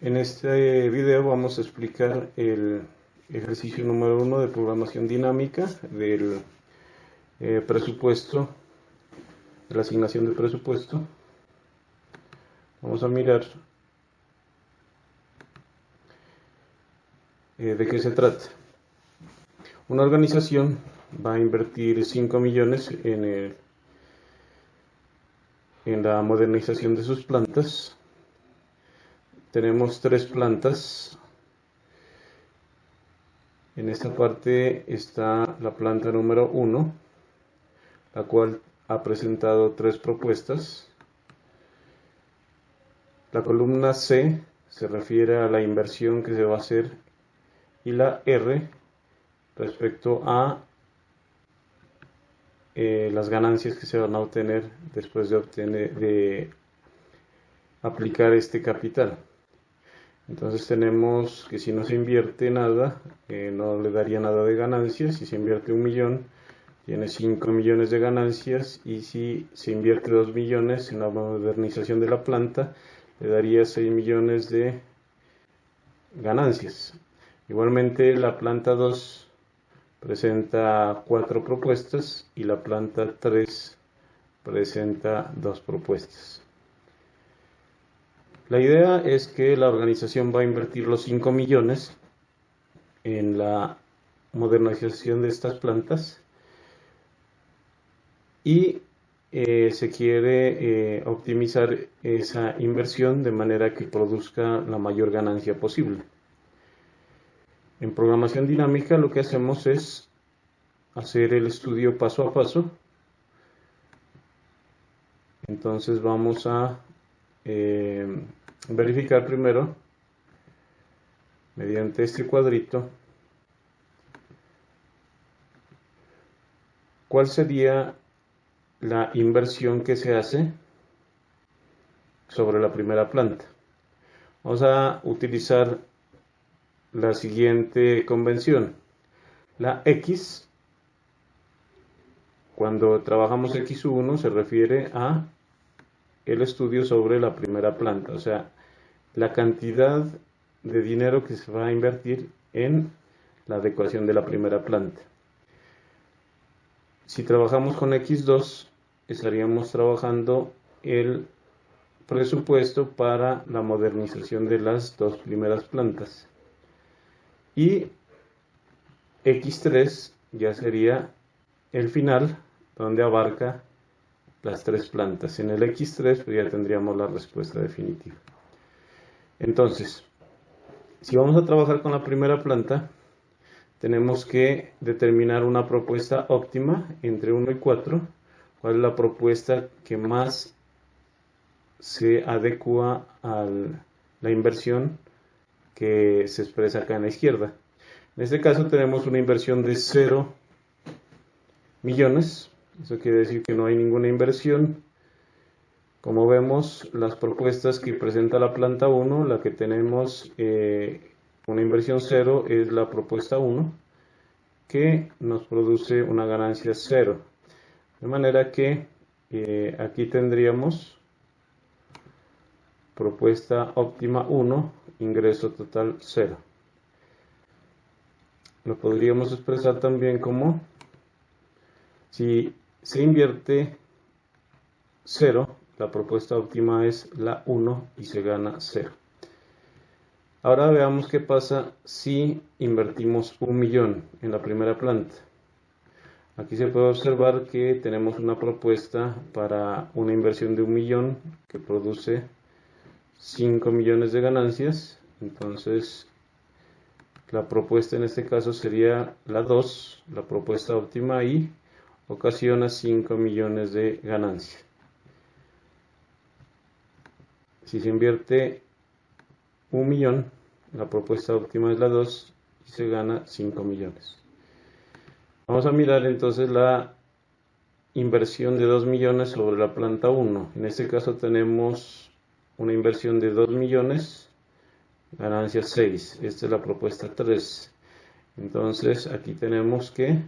En este video vamos a explicar el ejercicio número 1 de programación dinámica del presupuesto, de la asignación de presupuesto. Vamos a mirar de qué se trata. Una organización va a invertir 5 millones en la modernización de sus plantas. Tenemos 3 plantas. En esta parte está la planta número 1, la cual ha presentado 3 propuestas. La columna C se refiere a la inversión que se va a hacer y la R respecto a las ganancias que se van a obtener después de aplicar este capital. Entonces tenemos que si no se invierte nada, no le daría nada de ganancias. Si se invierte 1 millón, tiene 5 millones de ganancias. Y si se invierte 2 millones en la modernización de la planta, le daría 6 millones de ganancias. Igualmente la planta 2 presenta 4 propuestas y la planta 3 presenta 2 propuestas. La idea es que la organización va a invertir los 5 millones en la modernización de estas plantas y se quiere optimizar esa inversión de manera que produzca la mayor ganancia posible. En programación dinámica lo que hacemos es hacer el estudio paso a paso. Entonces vamos a verificar primero mediante este cuadrito cuál sería la inversión que se hace sobre la primera planta. Vamos a utilizar la siguiente convención. La X, cuando trabajamos X1, se refiere a el estudio sobre la primera planta, o sea, la cantidad de dinero que se va a invertir en la adecuación de la primera planta. Si trabajamos con X2, estaríamos trabajando el presupuesto para la modernización de las 2 primeras plantas. Y X3 ya sería el final, donde abarca las 3 plantas. En el X3 pues ya tendríamos la respuesta definitiva. Entonces, si vamos a trabajar con la primera planta, tenemos que determinar una propuesta óptima entre 1 y 4. ¿Cuál es la propuesta que más se adecua a la inversión que se expresa acá en la izquierda? En este caso tenemos una inversión de 0 millones. Eso quiere decir que no hay ninguna inversión. Como vemos, las propuestas que presenta la planta 1, la que tenemos una inversión 0 es la propuesta 1, que nos produce una ganancia 0. De manera que aquí tendríamos propuesta óptima 1, ingreso total 0. Lo podríamos expresar también como si se invierte 0, la propuesta óptima es la 1 y se gana 0. Ahora veamos qué pasa si invertimos 1 millón en la primera planta. Aquí se puede observar que tenemos una propuesta para una inversión de 1 millón que produce 5 millones de ganancias. Entonces la propuesta en este caso sería la 2, la propuesta óptima, y ocasiona 5 millones de ganancia. Si se invierte 1 millón, la propuesta óptima es la 2 y se gana 5 millones. Vamos a mirar entonces la inversión de 2 millones sobre la planta 1. En este caso tenemos una inversión de 2 millones, ganancia 6. Esta es la propuesta 3. Entonces aquí tenemos que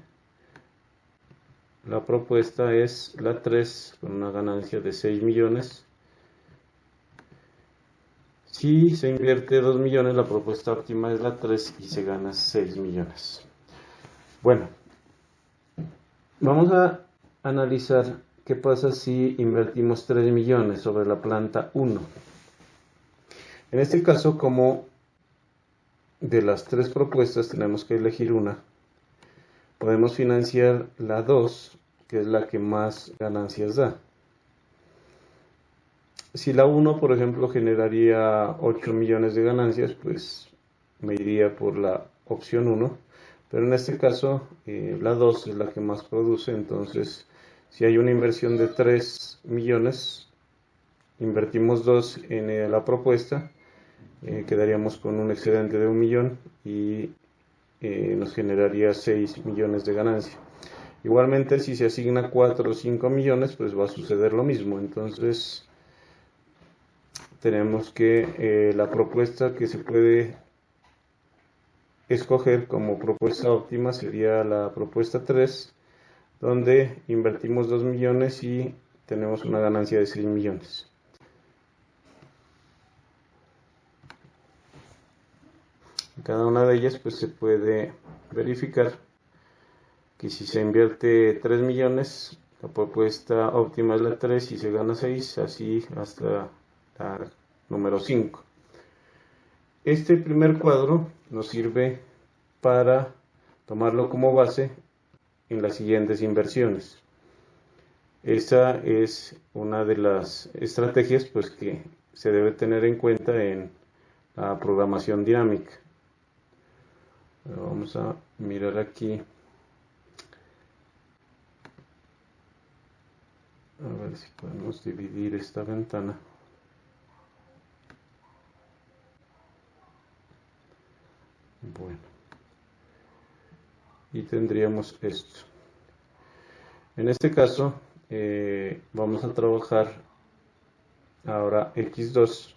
la propuesta es la 3 con una ganancia de 6 millones. Si se invierte 2 millones, la propuesta óptima es la 3 y se gana 6 millones. Bueno, vamos a analizar qué pasa si invertimos 3 millones sobre la planta 1. En este caso, como de las 3 propuestas tenemos que elegir una, podemos financiar la 2, que es la que más ganancias da. Si la 1, por ejemplo, generaría 8 millones de ganancias, pues me iría por la opción 1. Pero en este caso, la 2 es la que más produce. Entonces, si hay una inversión de 3 millones, invertimos 2 en la propuesta, quedaríamos con un excedente de 1 millón y nos generaría 6 millones de ganancia. Igualmente, si se asigna 4 o 5 millones, pues va a suceder lo mismo. Entonces, tenemos que la propuesta que se puede escoger como propuesta óptima sería la propuesta 3, donde invertimos 2 millones y tenemos una ganancia de 6 millones. En cada una de ellas pues se puede verificar que si se invierte 3 millones, la propuesta óptima es la 3 y se gana 6, así hasta la número 5. Este primer cuadro nos sirve para tomarlo como base en las siguientes inversiones. Esta es una de las estrategias pues, que se debe tener en cuenta en la programación dinámica. Vamos a mirar aquí. A ver si podemos dividir esta ventana. Bueno. Y tendríamos esto. En este caso, vamos a trabajar ahora X2.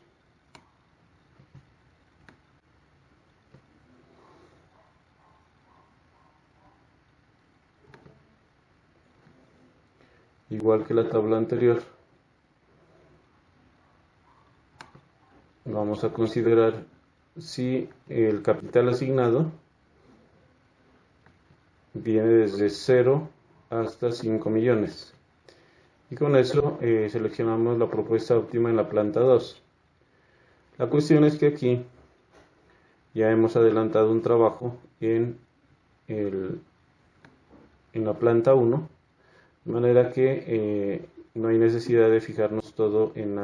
Igual que la tabla anterior, vamos a considerar si el capital asignado viene desde 0 hasta 5 millones. Y con eso seleccionamos la propuesta óptima en la planta 2. La cuestión es que aquí ya hemos adelantado un trabajo en la planta 1, de manera que no hay necesidad de fijarnos todo en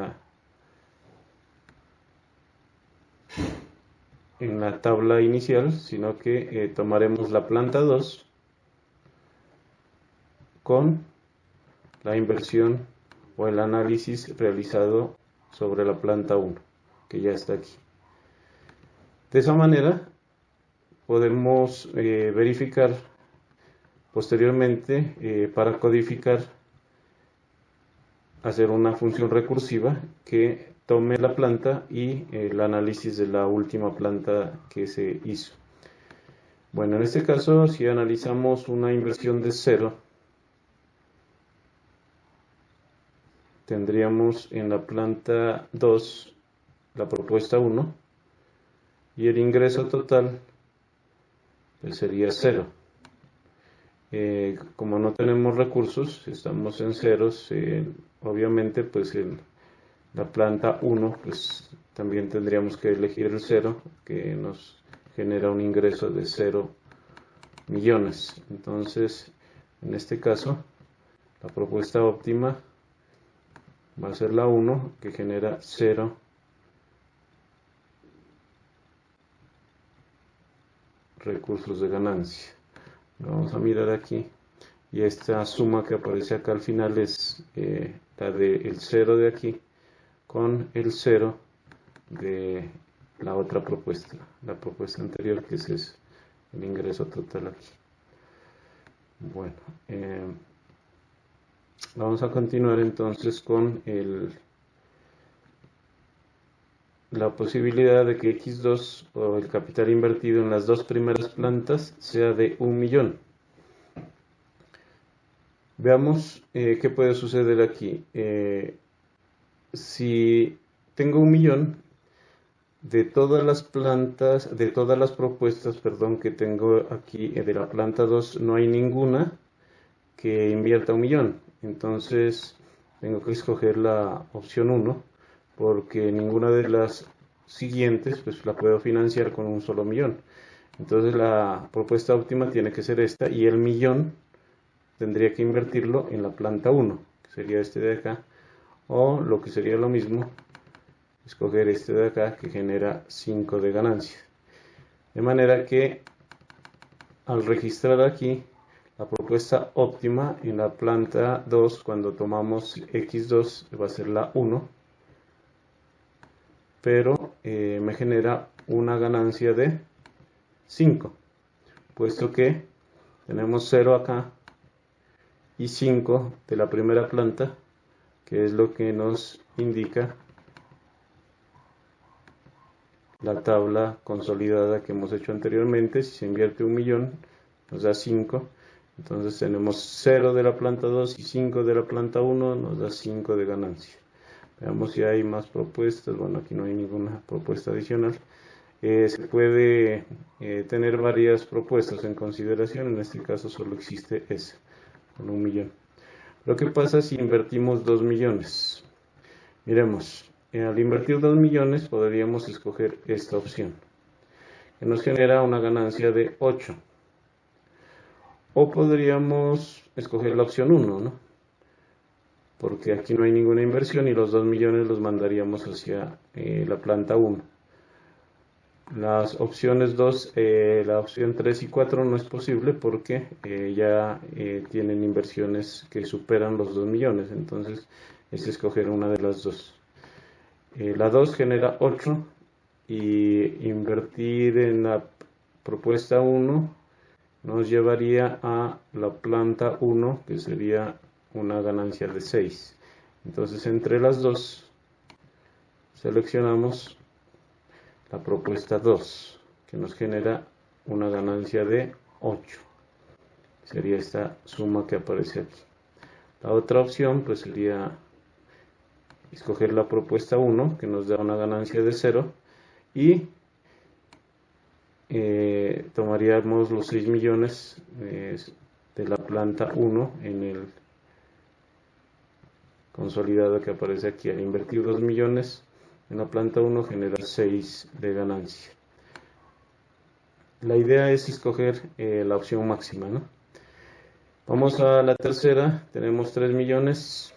la tabla inicial, sino que tomaremos la planta 2 con la inversión o el análisis realizado sobre la planta 1, que ya está aquí. De esa manera podemos verificar posteriormente para codificar, hacer una función recursiva que tome la planta y el análisis de la última planta que se hizo. Bueno, en este caso, si analizamos una inversión de 0, tendríamos en la planta 2 la propuesta 1 y el ingreso total pues sería 0. Como no tenemos recursos, estamos en ceros, obviamente pues la planta 1 pues también tendríamos que elegir el 0, que nos genera un ingreso de 0 millones. Entonces, en este caso, la propuesta óptima va a ser la 1, que genera 0 recursos de ganancia. Vamos a mirar aquí, y esta suma que aparece acá al final es la del 0 de aquí con el 0 de la otra propuesta, la propuesta anterior, que ese es el ingreso total aquí. Bueno, vamos a continuar entonces con la posibilidad de que X2 o el capital invertido en las dos primeras plantas sea de 1 millón. Veamos qué puede suceder aquí. Si tengo 1 millón, de todas las plantas, de todas las propuestas, perdón, que tengo aquí de la planta 2, no hay ninguna que invierta 1 millón. Entonces tengo que escoger la opción 1 porque ninguna de las siguientes pues la puedo financiar con 1 solo millón. Entonces la propuesta óptima tiene que ser esta y el millón tendría que invertirlo en la planta 1, que sería este de acá, o lo que sería lo mismo, escoger este de acá que genera 5 de ganancia. De manera que al registrar aquí la propuesta óptima en la planta 2, cuando tomamos X2 va a ser la 1, pero me genera una ganancia de 5, puesto que tenemos 0 acá y 5 de la primera planta, que es lo que nos indica la tabla consolidada que hemos hecho anteriormente. Si se invierte 1 millón nos da 5, entonces tenemos 0 de la planta 2 y 5 de la planta 1, nos da 5 de ganancia. Veamos si hay más propuestas. Bueno, aquí no hay ninguna propuesta adicional. Se puede tener varias propuestas en consideración, en este caso solo existe esa, con 1 millón. Lo que pasa si invertimos 2 millones. Miremos, al invertir 2 millones podríamos escoger esta opción, que nos genera una ganancia de 8. O podríamos escoger la opción 1, ¿no? Porque aquí no hay ninguna inversión y los 2 millones los mandaríamos hacia la planta 1. Las opciones 2, la opción 3 y 4 no es posible porque ya tienen inversiones que superan los 2 millones, entonces es escoger una de las dos. La 2 genera 8 y invertir en la propuesta 1 nos llevaría a la planta 1, que sería una ganancia de 6. Entonces entre las dos seleccionamos la propuesta 2, que nos genera una ganancia de 8. Sería esta suma que aparece aquí. La otra opción pues sería escoger la propuesta 1, que nos da una ganancia de 0, y tomaríamos los 6 millones de la planta 1 en el consolidado que aparece aquí. Al invertir 2 millones en la planta 1 genera 6 de ganancia. La idea es escoger la opción máxima, ¿no? Vamos a la tercera. Tenemos 3 millones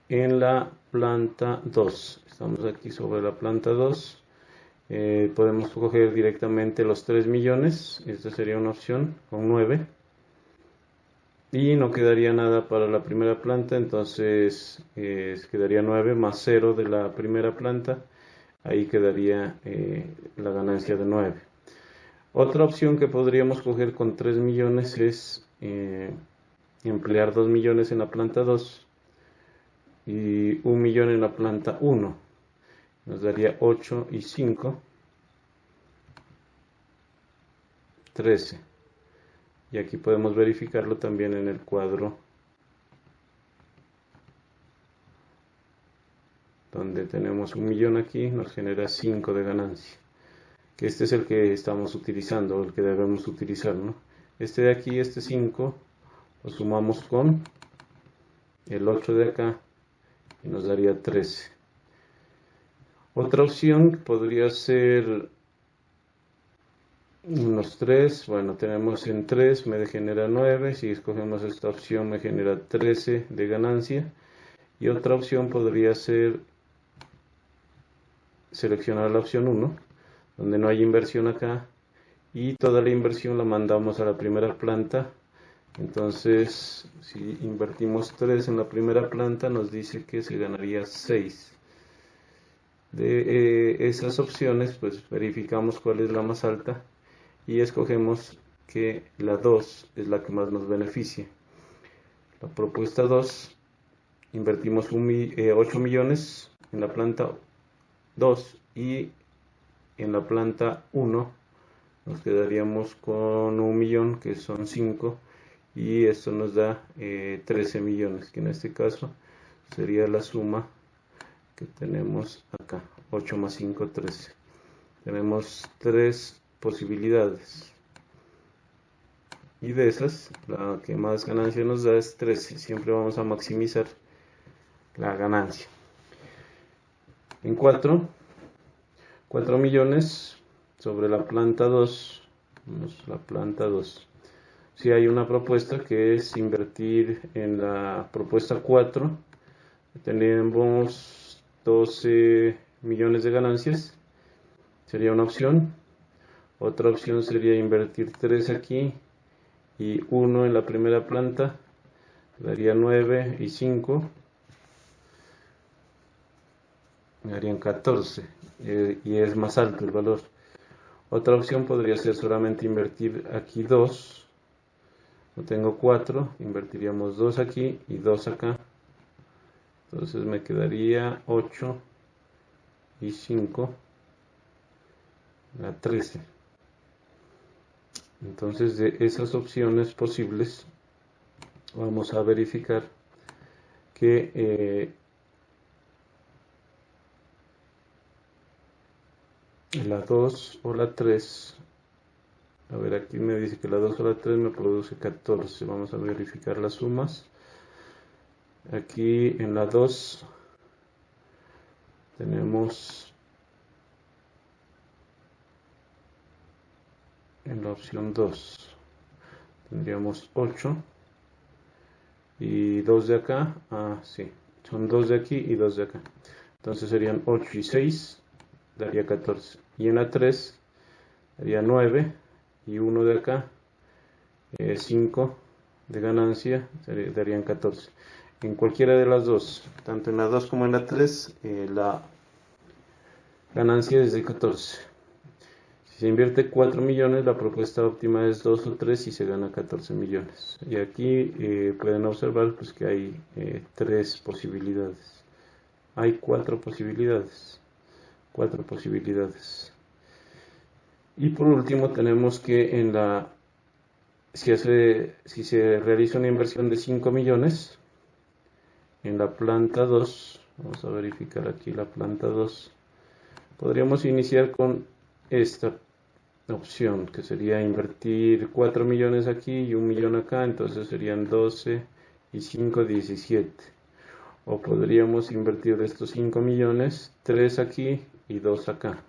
en la planta 2. Estamos aquí sobre la planta 2. Podemos coger directamente los 3 millones. Esta sería una opción con 9. Y no quedaría nada para la primera planta, entonces quedaría 9 más 0 de la primera planta, ahí quedaría la ganancia de 9. Otra opción que podríamos coger con 3 millones es emplear 2 millones en la planta 2 y 1 millón en la planta 1. Nos daría 8 y 5, 13. Y aquí podemos verificarlo también en el cuadro donde tenemos 1 millón aquí, nos genera 5 de ganancia. Que este es el que estamos utilizando, el que debemos utilizar, ¿no? Este de aquí, este 5, lo sumamos con el 8 de acá y nos daría 13. Otra opción podría ser unos 3, bueno, tenemos en 3, me genera 9, si escogemos esta opción me genera 13 de ganancia. Y otra opción podría ser seleccionar la opción 1, donde no hay inversión acá, y toda la inversión la mandamos a la primera planta. Entonces, si invertimos 3 en la primera planta, nos dice que se ganaría 6. De esas opciones, pues verificamos cuál es la más alta y escogemos que la 2 es la que más nos beneficia. La propuesta 2, invertimos 8 millones en la planta 2 y en la planta 1 nos quedaríamos con 1 millón, que son 5, y esto nos da 13 millones, que en este caso sería la suma que tenemos acá, 8 más 5, 13. Tenemos 3 posibilidades. Y de esas, la que más ganancia nos da es 13. Siempre vamos a maximizar la ganancia. En 4 millones sobre la planta 2. La planta 2. Si hay una propuesta que es invertir en la propuesta 4, tenemos 12 millones de ganancias, sería una opción. Otra opción sería invertir 3 aquí y 1 en la primera planta, daría 9 y 5, darían 14, y es más alto el valor. Otra opción podría ser solamente invertir aquí 2, no tengo 4, invertiríamos 2 aquí y 2 acá, entonces me quedaría 8 y 5, da 13. Entonces, de esas opciones posibles, vamos a verificar que la 2 o la 3, a ver, aquí me dice que la 2 o la 3 me produce 14, vamos a verificar las sumas. Aquí en la 2 tenemos, en la opción 2 tendríamos 8 y 2 de acá, sí, son 2 de aquí y 2 de acá, entonces serían 8 y 6, daría 14, y en la 3 daría 9 y 1 de acá, 5 de ganancia, darían 14. En cualquiera de las dos, tanto en la 2 como en la 3, la ganancia es de 14. Si se invierte 4 millones, la propuesta óptima es 2 o 3 y se gana 14 millones. Y aquí pueden observar pues, que hay 3 posibilidades. Hay 4 posibilidades. 4 posibilidades. Y por último tenemos que en la si se realiza una inversión de 5 millones, en la planta 2, vamos a verificar aquí la planta 2, podríamos iniciar con esta opción, que sería invertir 4 millones aquí y 1 millón acá, entonces serían 12 y 5, 17. O podríamos invertir de estos 5 millones, 3 aquí y 2 acá.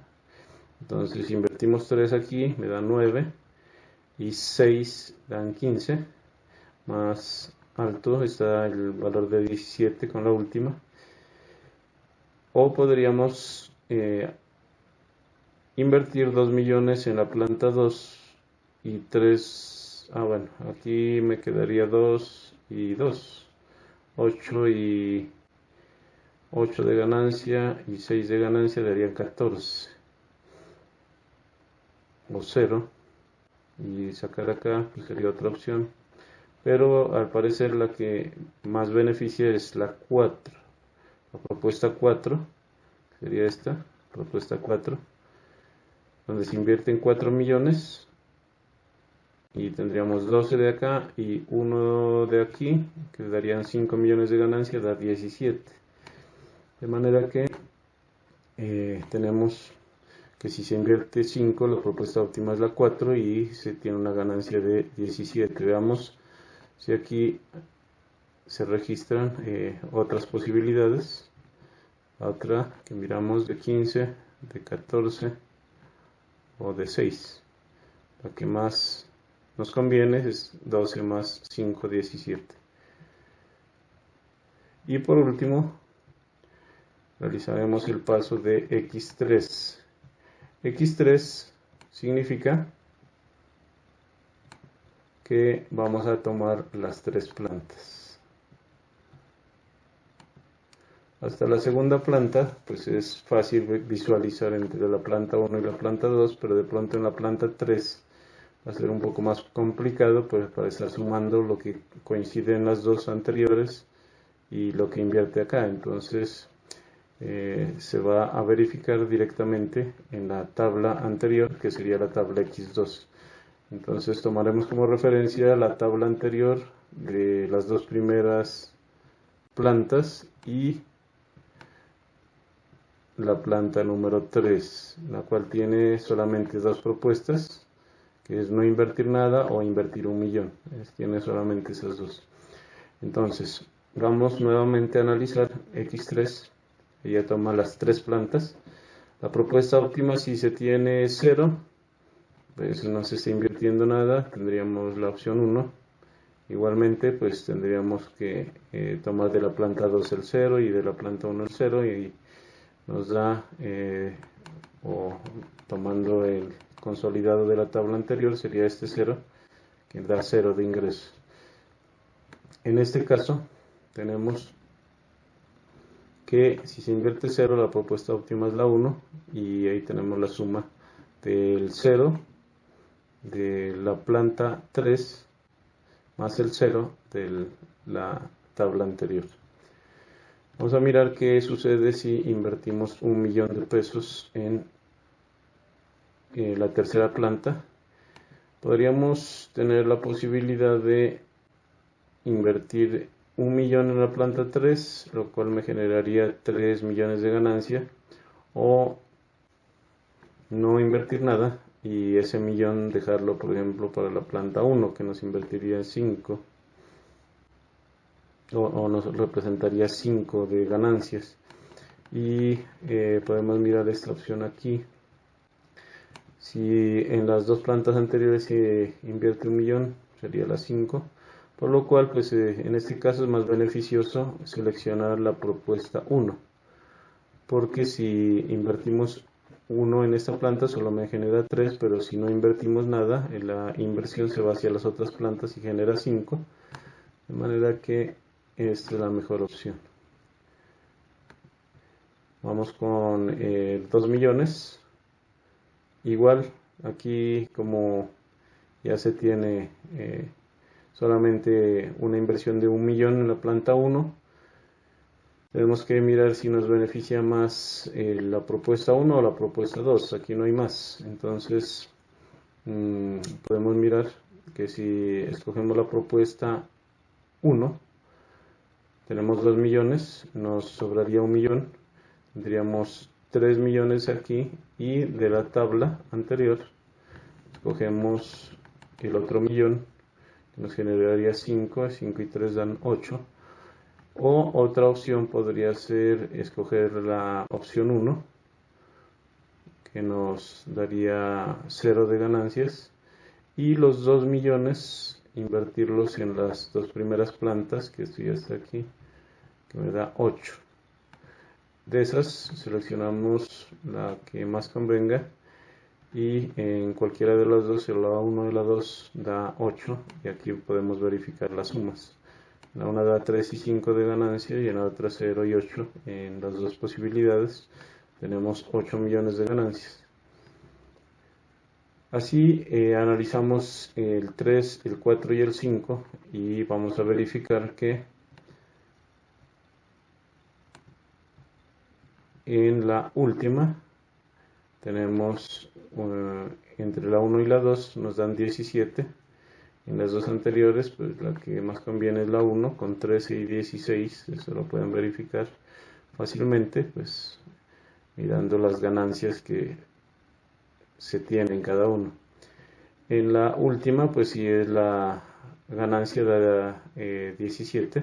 Entonces si invertimos 3 aquí, me da 9 y 6 dan 15, más alto está el valor de 17 con la última. O podríamos invertir 2 millones en la planta 2 y 3, bueno, aquí me quedaría 2 y 2, 8 y 8 de ganancia y 6 de ganancia darían 14, o 0, y sacar acá pues sería otra opción, pero al parecer la que más beneficia es la 4, la propuesta 4, sería esta, propuesta 4, donde se invierten 4 millones y tendríamos 12 de acá y 1 de aquí, que darían 5 millones de ganancia, da 17. De manera que tenemos que si se invierte 5, la propuesta óptima es la 4 y se tiene una ganancia de 17. Veamos si aquí se registran otras posibilidades. Otra que miramos de 15, de 14 o de 6. La que más nos conviene es 12 más 5, 17. Y por último, realizaremos el paso de X3. X3 significa que vamos a tomar las 3 plantas. Hasta la segunda planta, pues es fácil visualizar entre la planta 1 y la planta 2, pero de pronto en la planta 3 va a ser un poco más complicado, pues para estar sumando lo que coincide en las dos anteriores y lo que invierte acá. Entonces se va a verificar directamente en la tabla anterior, que sería la tabla X2. Entonces tomaremos como referencia la tabla anterior de las dos primeras plantas y la planta número 3, la cual tiene solamente dos propuestas, que es no invertir nada o invertir 1.000.000. Tiene solamente esas dos. Entonces, vamos nuevamente a analizar X3. Ella toma las tres plantas. La propuesta óptima, si se tiene 0, pues no se está invirtiendo nada, tendríamos la opción 1. Igualmente, pues tendríamos que tomar de la planta 2 el 0 y de la planta 1 el 0, y nos da, o tomando el consolidado de la tabla anterior, sería este 0, que da 0 de ingreso. En este caso, tenemos que si se invierte 0, la propuesta óptima es la 1, y ahí tenemos la suma del 0 de la planta 3 más el 0 de la tabla anterior. Vamos a mirar qué sucede si invertimos 1.000.000 de pesos en la tercera planta. Podríamos tener la posibilidad de invertir 1.000.000 en la planta 3, lo cual me generaría 3 millones de ganancia, o no invertir nada y ese 1.000.000 dejarlo, por ejemplo, para la planta 1, que nos invertiría 5, o nos representaría 5 de ganancias. Y podemos mirar esta opción aquí. Si en las dos plantas anteriores se invierte 1.000.000, sería la 5, por lo cual pues en este caso es más beneficioso seleccionar la propuesta 1, porque si invertimos 1 en esta planta solo me genera 3, pero si no invertimos nada, la inversión se va hacia las otras plantas y genera 5, de manera que esta es la mejor opción. Vamos con 2 millones. Igual, aquí como ya se tiene solamente una inversión de 1.000.000 en la planta 1, tenemos que mirar si nos beneficia más la propuesta 1 o la propuesta 2. Aquí no hay más. Entonces, podemos mirar que si escogemos la propuesta 1, tenemos 2 millones, nos sobraría 1.000.000, tendríamos 3 millones aquí, y de la tabla anterior escogemos el otro 1.000.000, que nos generaría 5, 5 y 3 dan 8. O otra opción podría ser escoger la opción 1, que nos daría 0 de ganancias, y los 2 millones invertirlos en las dos primeras plantas, que esto ya está aquí, que me da 8. De esas seleccionamos la que más convenga, y en cualquiera de las dos, en la 1 y la 2 da 8, y aquí podemos verificar las sumas. En la una da 3 y 5 de ganancia, y en la otra 0 y 8. En las dos posibilidades tenemos 8 millones de ganancias. Así analizamos el 3, el 4 y el 5, y vamos a verificar que en la última tenemos entre la 1 y la 2 nos dan 17. En las dos anteriores, pues la que más conviene es la 1, con 13 y 16. Eso lo pueden verificar fácilmente, pues mirando las ganancias que se tienen cada uno. En la última, pues si es la ganancia de 17.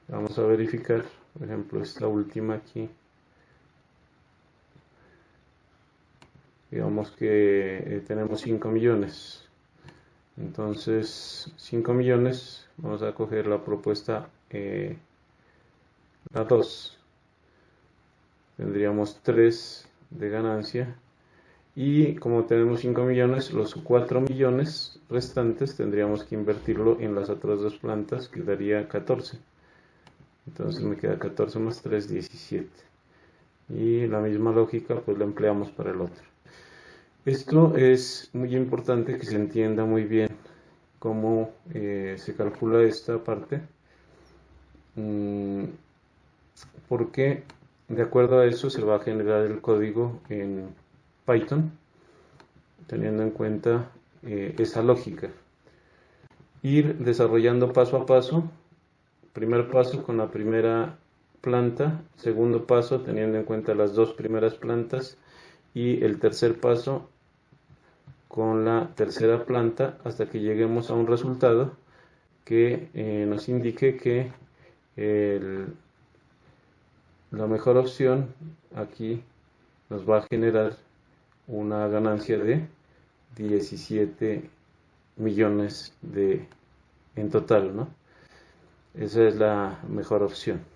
Vamos a verificar, por ejemplo, esta última aquí. Digamos que tenemos 5 millones. Entonces, 5 millones, vamos a coger la propuesta la 2. Tendríamos 3 de ganancia. Y como tenemos 5 millones, los 4 millones restantes tendríamos que invertirlo en las otras dos plantas, que daría 14. Entonces me queda 14 más 3, 17. Y la misma lógica pues la empleamos para el otro. Esto es muy importante que se entienda muy bien cómo se calcula esta parte, porque de acuerdo a eso se va a generar el código en Python, teniendo en cuenta esa lógica. Ir desarrollando paso a paso. Primer paso, con la primera planta, segundo paso teniendo en cuenta las dos primeras plantas y el tercer paso con la tercera planta hasta que lleguemos a un resultado que nos indique que la mejor opción aquí nos va a generar una ganancia de 17 millones en total, ¿no? Esa es la mejor opción.